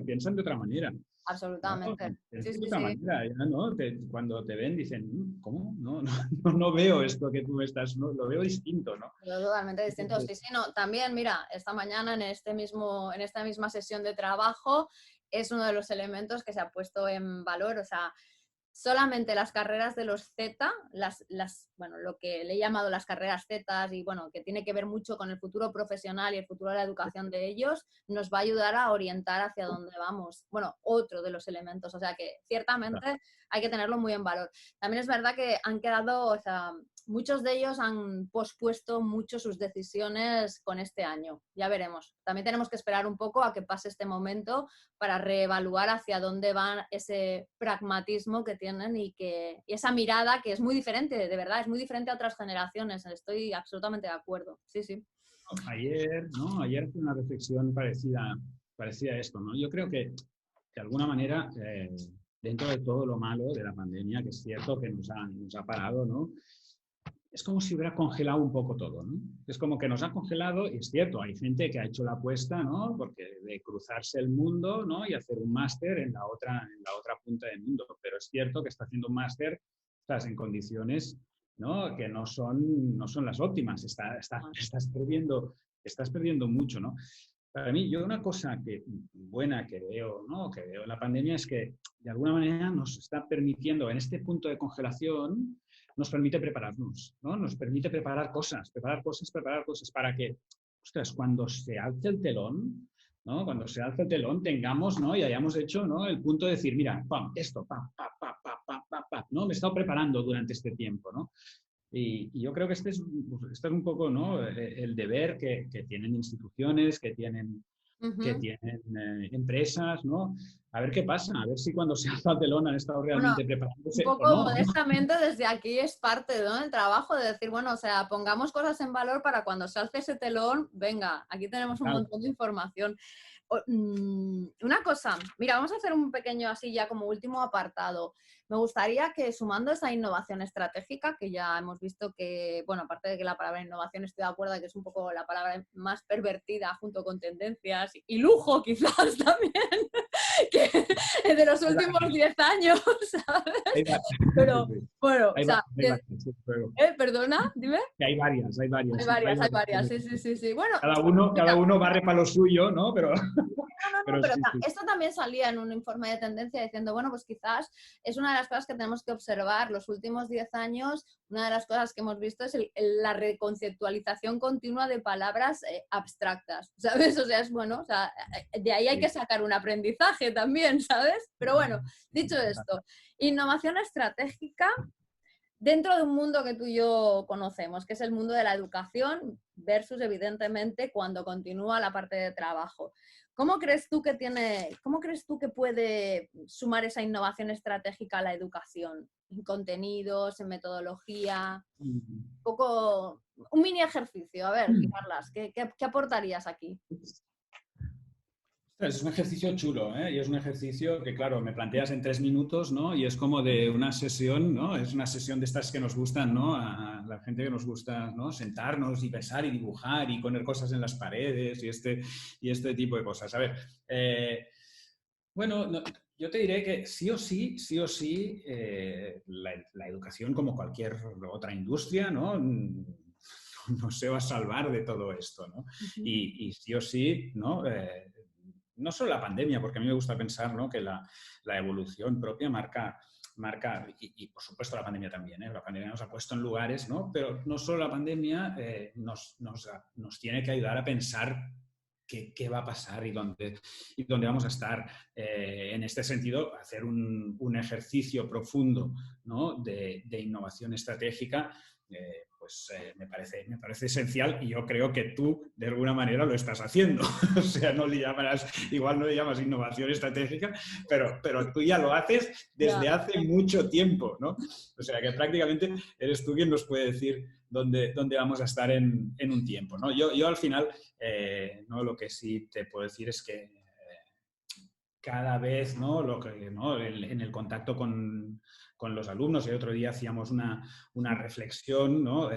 piensan de otra manera, ¿no? Absolutamente. Sí, Piensan de sí, otra sí. manera, ya, ¿no? Cuando te ven dicen, ¿cómo? No, no veo esto que tú me estás, no, lo veo distinto, ¿no? Pero totalmente distinto. Entonces, Sí, sí, no. También, mira, esta mañana en esta misma sesión de trabajo es uno de los elementos que se ha puesto en valor. O sea, solamente las carreras de los Z, bueno, lo que le he llamado las carreras Z y bueno, que tiene que ver mucho con el futuro profesional y el futuro de la educación de ellos, nos va a ayudar a orientar hacia dónde vamos. Bueno, otro de los elementos, o sea que ciertamente hay que tenerlo muy en valor. También es verdad que han quedado, o sea, muchos de ellos han pospuesto mucho sus decisiones con este año. Ya veremos. También tenemos que esperar un poco a que pase este momento para reevaluar hacia dónde va ese pragmatismo que tienen y esa mirada que es muy diferente, de verdad, es muy diferente a otras generaciones. Estoy absolutamente de acuerdo. Sí, sí. ayer, ¿no? Ayer hice una reflexión parecida a esto, ¿no? Yo creo que de alguna manera, dentro de todo lo malo de la pandemia, que es cierto que nos ha parado, ¿no? Es como si hubiera congelado un poco todo, ¿no? Es como que nos ha congelado, y es cierto, hay gente que ha hecho la apuesta, ¿no? Porque de cruzarse el mundo, ¿no? Y hacer un máster en la otra punta del mundo. Pero es cierto que está haciendo un máster, estás en condiciones, ¿no?, que no son las óptimas. Estás perdiendo mucho, ¿no? Para mí, yo una cosa buena que veo, ¿no?, que veo en la pandemia es que de alguna manera nos está permitiendo, en este punto de congelación, nos permite prepararnos, ¿no? Nos permite preparar cosas para que, ostras, cuando se alce el telón, ¿no? Cuando se alce el telón tengamos, ¿no?, y hayamos hecho, ¿no?, el punto de decir, mira, pam, esto, pam, pam, pam, pam, pam, pam, pam, ¿no? Me he estado preparando durante este tiempo, ¿no? Y yo creo que este es un poco, ¿no?, el deber que tienen instituciones, que tienen Uh-huh. empresas, ¿no? A ver qué pasa, a ver si cuando se alza el telón han estado Bueno, realmente un preparándose o poco no. modestamente desde aquí es parte, ¿no?, del trabajo de decir, bueno, o sea, pongamos cosas en valor para cuando se alce ese telón, venga, aquí tenemos un Claro. montón de información. Una cosa, mira, vamos a hacer un pequeño así ya como último apartado. Me gustaría que sumando esa innovación estratégica, que ya hemos visto que, bueno, aparte de que la palabra innovación estoy de acuerdo que es un poco la palabra más pervertida junto con tendencias y lujo quizás también, que de los últimos 10 años, ¿sabes? Hay Pero bueno, o sea, hay varias, sí, pero perdona, dime. hay varias, Hay hay varias, hay varias. varias, sí, sí, sí, sí. Bueno, Cada uno barre para lo suyo, ¿no? no, Pero pero sí, sí. esto también salía en un informe de tendencia diciendo, bueno, pues quizás es una de las cosas que tenemos que observar los últimos 10 años. Una de las cosas que hemos visto es la reconceptualización continua de palabras abstractas, ¿sabes? O sea, es bueno, o sea, de ahí hay que sacar un aprendizaje también, ¿sabes? Pero bueno, dicho esto, innovación estratégica dentro de un mundo que tú y yo conocemos, que es el mundo de la educación versus, evidentemente, cuando continúa la parte de trabajo. ¿Cómo crees tú que puede sumar esa innovación estratégica a la educación? En contenidos, en metodología, un mini ejercicio. A ver, Carlas, ¿qué aportarías aquí? Es un ejercicio chulo, ¿eh? Y es un ejercicio que, claro, me planteas en 3 minutos, ¿no? Y es como de una sesión, ¿no? Es una sesión de estas que nos gustan, ¿no? A la gente que nos gusta, ¿no? Sentarnos y pensar y dibujar y poner cosas en las paredes y este tipo de cosas. A ver, bueno, yo te diré que sí o sí, la educación, como cualquier otra industria, ¿no? No se va a salvar de todo esto, ¿no? Ujú. Y sí o sí, ¿no? No solo la pandemia, porque a mí me gusta pensar, ¿no? Que la evolución propia marca y, por supuesto la pandemia también, ¿eh? La pandemia nos ha puesto en lugares, ¿no? Pero no solo la pandemia nos tiene que ayudar a pensar qué va a pasar y dónde vamos a estar. En este sentido, hacer un ejercicio profundo, ¿no? de innovación estratégica me parece esencial y yo creo que tú de alguna manera lo estás haciendo. O sea, igual no le llamas innovación estratégica, pero tú ya lo haces desde Ya. hace mucho tiempo, ¿no? O sea, que prácticamente eres tú quien nos puede decir dónde vamos a estar en un tiempo, ¿no? Yo al final, ¿no? Lo que sí te puedo decir es que cada vez, ¿no? ¿no? En el contacto con los alumnos. El otro día hacíamos una reflexión, ¿no?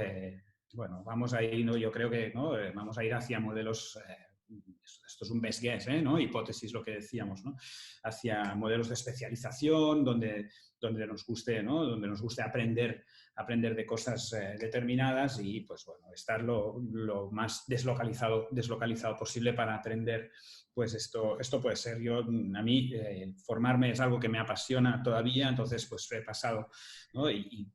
Bueno, vamos a ir, ¿no? Yo creo que, ¿no? Vamos a ir hacia modelos, esto es un best guess, ¿no? Hipótesis, lo que decíamos, ¿no? Hacia modelos de especialización, donde nos guste, ¿no? Donde nos guste aprender de cosas determinadas y, pues bueno, estar lo más deslocalizado posible para aprender. Pues esto puede ser. A mí, formarme es algo que me apasiona todavía, entonces pues he pasado, ¿no? Y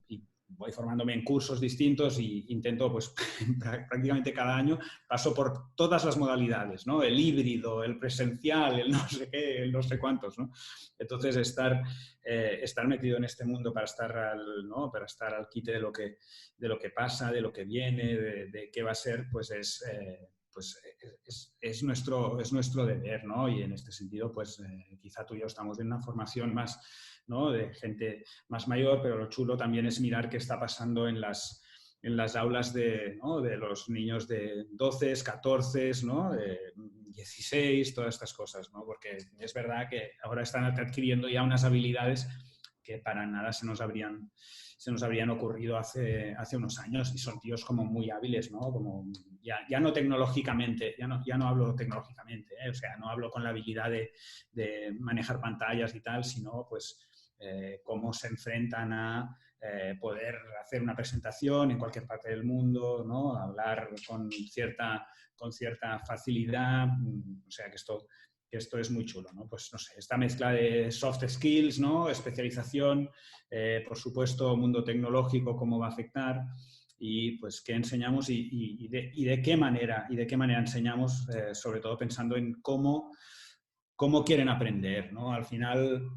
voy formándome en cursos distintos y intento, pues prácticamente cada año paso por todas las modalidades, ¿no? El híbrido, el presencial, el no sé qué, el no sé cuántos, ¿no? Entonces estar metido en este mundo para estar ¿no? Para estar al quite de lo que pasa, de lo que viene, de qué va a ser, pues es nuestro deber, ¿no? Y en este sentido, pues quizá tú y yo estamos en una formación más, ¿no? De gente más mayor, pero lo chulo también es mirar qué está pasando en las aulas ¿no? De los niños de 12, 14, ¿no? 16, todas estas cosas, ¿no? Porque es verdad que ahora están adquiriendo ya unas habilidades que para nada se nos habrían ocurrido hace unos años y son tíos como muy hábiles, ¿no? Como ya no tecnológicamente, ya no hablo tecnológicamente, o sea, no hablo con la habilidad de manejar pantallas y tal, sino pues cómo se enfrentan a poder hacer una presentación en cualquier parte del mundo, ¿no? Hablar con cierta facilidad, o sea que esto es muy chulo, ¿no? Pues no sé, esta mezcla de soft skills, ¿no? Especialización, por supuesto, mundo tecnológico, cómo va a afectar y pues qué enseñamos y de qué manera enseñamos, sobre todo pensando en cómo quieren aprender, ¿no? Al final,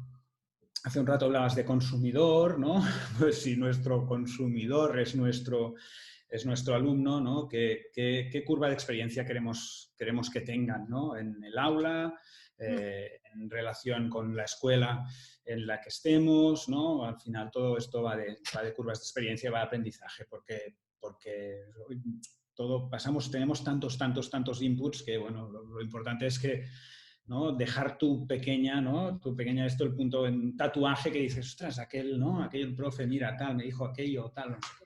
hace un rato hablabas de consumidor, ¿no? Pues si nuestro consumidor es nuestro alumno, ¿no? ¿Qué curva de experiencia queremos que tengan, ¿no? En el aula, en relación con la escuela en la que estemos, ¿no? Al final todo esto va de curvas de experiencia, va de aprendizaje, porque tenemos tantos inputs que, bueno, lo importante es que, ¿no? Dejar tu pequeña, el punto en tatuaje que dices, ostras, aquel profe, mira, tal, me dijo aquello, tal, no sé.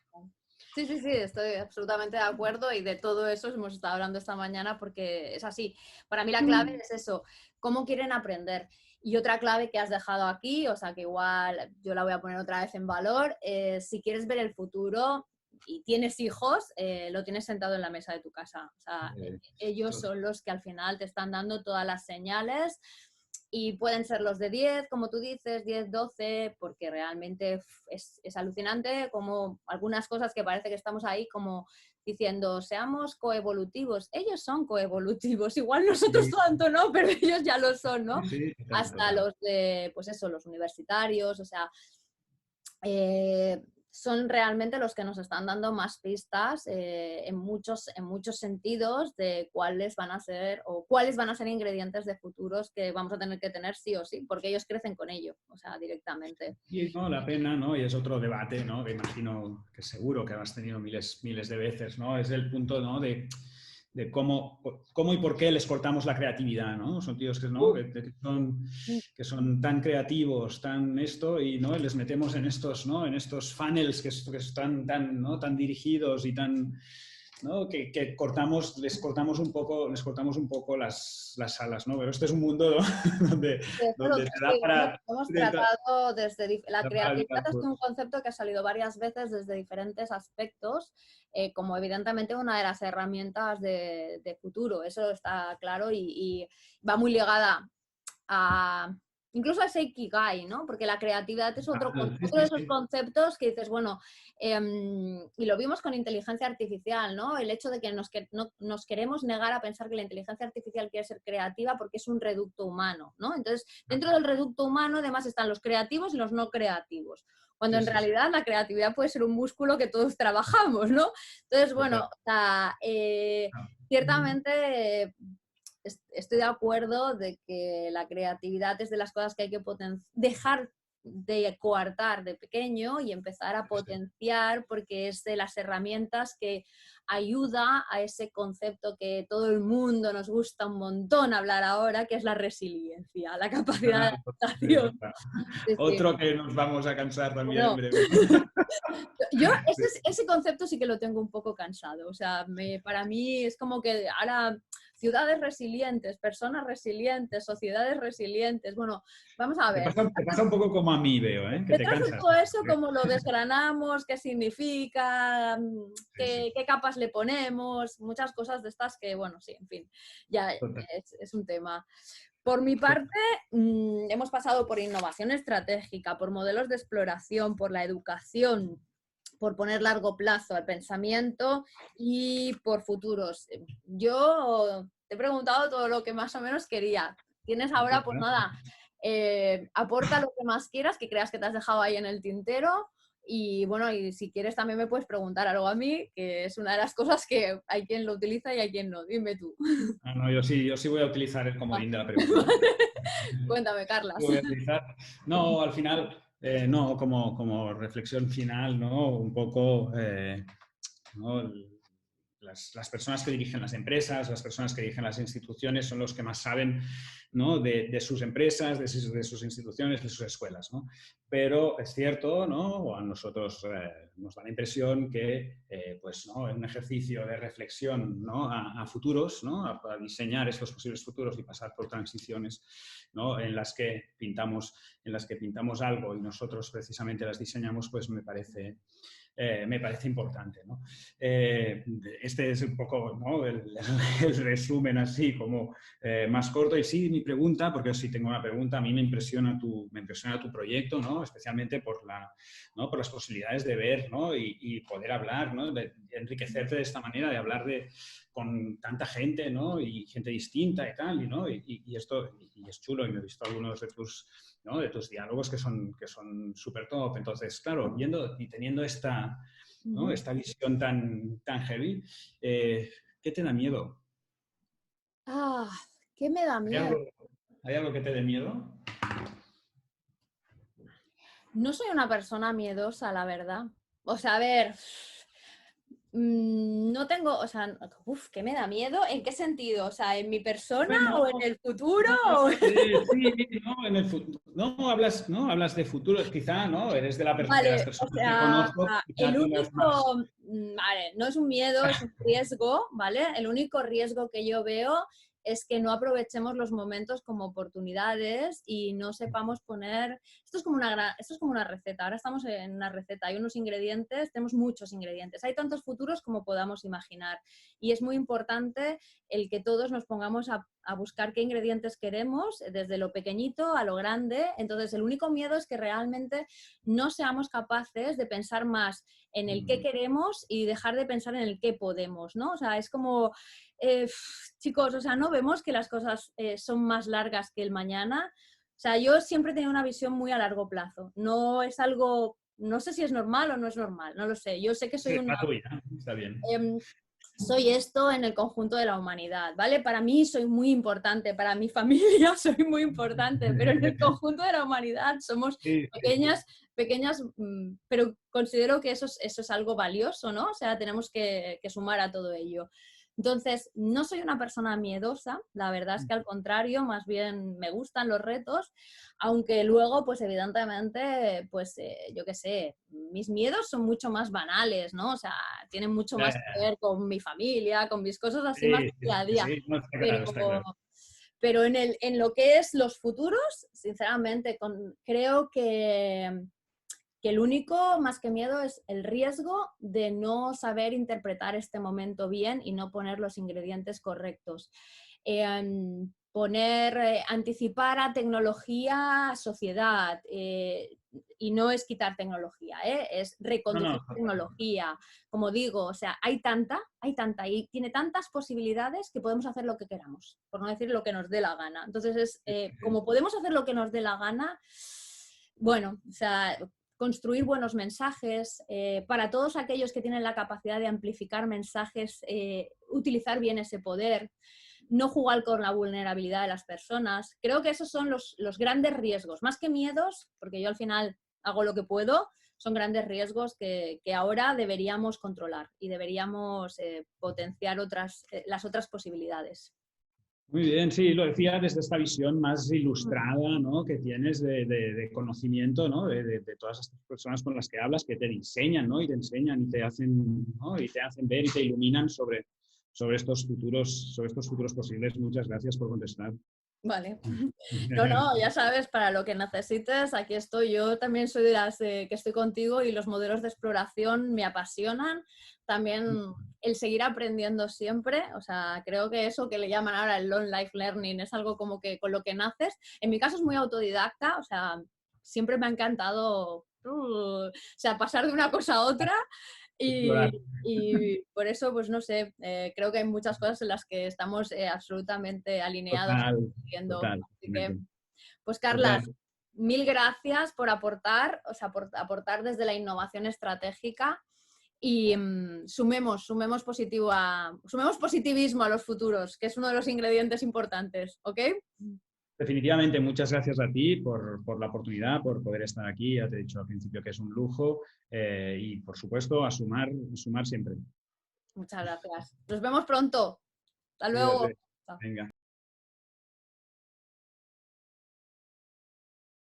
Sí, sí, sí, estoy absolutamente de acuerdo y de todo eso hemos estado hablando esta mañana porque es así. Para mí la clave es eso, cómo quieren aprender. Y otra clave que has dejado aquí, o sea que igual yo la voy a poner otra vez en valor, si quieres ver el futuro y tienes hijos, lo tienes sentado en la mesa de tu casa. O sea, ellos son los que al final te están dando todas las señales. Y pueden ser los de 10, como tú dices, 10, 12, porque realmente es alucinante como algunas cosas que parece que estamos ahí como diciendo, seamos coevolutivos. Ellos son coevolutivos, igual nosotros Sí, tanto, ¿no? Pero ellos ya lo son, ¿no? sí, total, Hasta total. los de, pues eso, los universitarios, o sea, eh, son realmente los que nos están dando más pistas en muchos sentidos de cuáles van a ser o cuáles van a ser ingredientes de futuros que vamos a tener que tener sí o sí, porque ellos crecen con ello, o sea, directamente. Y no, la pena, ¿no? Y es otro debate, ¿no? Que imagino que seguro que has tenido miles de veces, ¿no? Es el punto, ¿no? de cómo y por qué les cortamos la creatividad, ¿no? Son tíos que, ¿no? que son tan creativos, tan esto, y ¿no? les metemos en estos, ¿no? en estos funnels que están tan, ¿no? tan dirigidos y tan... ¿no? Que les cortamos un poco las alas, ¿no? Pero este es un mundo donde, Esto lo donde que te da sí, para... hemos tratado desde... La da para creatividad ligar, es pues. un concepto que ha salido varias veces desde diferentes aspectos, como evidentemente una de las herramientas de futuro, eso está claro y va muy ligada a... Incluso a ese Ikigai, ¿no? Porque la creatividad es otro Sí, de sí, esos sí. conceptos que dices, bueno, y lo vimos con inteligencia artificial, ¿no? El hecho de que nos queremos negar a pensar que la inteligencia artificial quiere ser creativa porque es un reducto humano, ¿no? Entonces, dentro del reducto humano además están los creativos y los no creativos, cuando Sí, en sí, sí. realidad la creatividad puede ser un músculo que todos trabajamos, ¿no? Entonces, bueno, Total. o sea, ciertamente estoy de acuerdo de que la creatividad es de las cosas que hay que dejar de coartar de pequeño y empezar a potenciar, porque es de las herramientas que ayuda a ese concepto que todo el mundo nos gusta un montón hablar ahora, que es la resiliencia, la capacidad de adaptación. Sí, sí. Otro que nos vamos a cansar también en Bueno, breve. yo ese concepto sí que lo tengo un poco cansado. O sea, para mí es como que ahora ciudades resilientes, personas resilientes, sociedades resilientes. Bueno, vamos a ver. Te pasa un poco como a mí, veo, ¿eh? Que te Detrás de cansas. todo eso, ¿cómo lo desgranamos? ¿Qué significa? Sí, sí. ¿Qué capas le ponemos? Muchas cosas de estas que, bueno, sí, en fin, ya Total. es un tema. Por mi parte, hemos pasado por innovación estratégica, por modelos de exploración, por la educación, por poner largo plazo al pensamiento y por futuros. Yo te he preguntado todo lo que más o menos quería. Tienes ahora, pues nada, aporta lo que más quieras, que creas que te has dejado ahí en el tintero. Y bueno, y si quieres también me puedes preguntar algo a mí, que es una de las cosas que hay quien lo utiliza y hay quien no. Dime tú. Ah, no, yo sí voy a utilizar el Ah, comodín de la pregunta. cuéntame, Sí Carlas. voy a utilizar. No, al final, no, como reflexión final, ¿no? Un poco, ¿no? Las personas que dirigen las empresas, las personas que dirigen las instituciones son los que más saben, ¿no? de sus empresas, de sus instituciones, de sus escuelas, ¿no? Pero es cierto, ¿no? A nosotros nos da la impresión que pues, ¿no? en un ejercicio de reflexión, ¿no? a futuros, ¿no? a diseñar estos posibles futuros y pasar por transiciones, ¿no? en las que pintamos algo y nosotros precisamente las diseñamos, pues me parece importante, ¿no? Este es un poco, ¿no? el resumen así como más corto. Y sí, mi pregunta, porque sí tengo una pregunta, a mí me impresiona tu proyecto, ¿no? Especialmente ¿no? por las posibilidades de ver, ¿no? y poder hablar, ¿no? de enriquecerte de esta manera, de hablar con tanta gente, ¿no? y gente distinta y tal, ¿no? y esto y es chulo, y me he visto algunos de tus, ¿no? de tus diálogos que son súper top. Entonces, claro, viendo y teniendo esta, ¿no? esta visión tan heavy, ¿qué te da miedo? Ah, ¿qué me da ¿Hay miedo? algo, ¿Hay algo que te dé miedo? No soy una persona miedosa, la verdad. O sea, a ver, no tengo, o sea, ¿qué me da miedo? ¿En qué sentido? O sea, ¿en mi persona Bueno, o en el futuro? no, sí, no, en el futuro. No, hablas de futuro, quizá, ¿no? Eres de las Vale, o personas que sea, conozco, quizá el tengas más. único, vale, no es un miedo, es un riesgo, ¿vale? El único riesgo que yo veo es que no aprovechemos los momentos como oportunidades y no sepamos poner... esto es como una receta, ahora estamos en una receta, hay unos ingredientes, tenemos muchos ingredientes, hay tantos futuros como podamos imaginar y es muy importante el que todos nos pongamos a buscar qué ingredientes queremos, desde lo pequeñito a lo grande. Entonces, el único miedo es que realmente no seamos capaces de pensar más en el qué queremos y dejar de pensar en el qué podemos, ¿no? O sea, es como, chicos, o sea, no vemos que las cosas son más largas que el mañana. O sea, yo siempre he tenido una visión muy a largo plazo. No es algo, no sé si es normal o no es normal, no lo sé. Yo sé que Sí, soy una... la tuya, está bien. soy esto en el conjunto de la humanidad, ¿vale? Para mí soy muy importante, para mi familia soy muy importante, pero en el conjunto de la humanidad somos Sí, sí, sí. pequeñas, pero considero que eso es algo valioso, ¿no? O sea, tenemos que sumar a todo ello. Entonces, no soy una persona miedosa, la verdad es que al contrario, más bien me gustan los retos, aunque luego, pues evidentemente, pues yo qué sé, mis miedos son mucho más banales, ¿no? O sea, tienen mucho más que ver con mi familia, con mis cosas así más Sí, día a sí, día. sí, no, está claro, está Pero, claro. pero en lo que es los futuros, sinceramente, creo que el único, más que miedo, es el riesgo de no saber interpretar este momento bien y no poner los ingredientes correctos. Anticipar a tecnología a sociedad, y no es quitar tecnología, es No, no, reconducir tecnología. Como digo, o sea, hay tanta y tiene tantas posibilidades que podemos hacer lo que queramos, por no decir lo que nos dé la gana. Entonces, como podemos hacer lo que nos dé la gana, bueno, o sea, construir buenos mensajes, para todos aquellos que tienen la capacidad de amplificar mensajes, utilizar bien ese poder, no jugar con la vulnerabilidad de las personas. Creo que esos son los grandes riesgos, más que miedos, porque yo al final hago lo que puedo, son grandes riesgos que ahora deberíamos controlar y deberíamos potenciar las otras posibilidades. muy bien, sí, lo decía desde esta visión más ilustrada, ¿no? Que tienes de conocimiento, ¿no? De todas estas personas con las que hablas, que te enseñan, ¿no? Y te enseñan y te hacen, ¿no? Y te hacen ver y te iluminan sobre estos futuros posibles. Muchas gracias por contestar. Vale. No, ya sabes, para lo que necesites, aquí estoy. Yo también soy de las que estoy contigo y los modelos de exploración me apasionan. También el seguir aprendiendo siempre, o sea, creo que eso que le llaman ahora el long life learning es algo como que con lo que naces. En mi caso es muy autodidacta, o sea, siempre me ha encantado, o sea, pasar de una cosa a otra. Explorar. Y por eso, pues no sé, creo que hay muchas cosas en las que estamos absolutamente alineados. Total, Siguiendo. total. Así que, pues Total. Carlas, mil gracias por aportar, o sea, por aportar desde la innovación estratégica y sumemos positivismo a los futuros, que es uno de los ingredientes importantes, ¿ok? Definitivamente, muchas gracias a ti por la oportunidad, por poder estar aquí. Ya te he dicho al principio que es un lujo y, por supuesto, a sumar siempre. Muchas gracias. Nos vemos pronto. Hasta luego. Cuídate. Venga.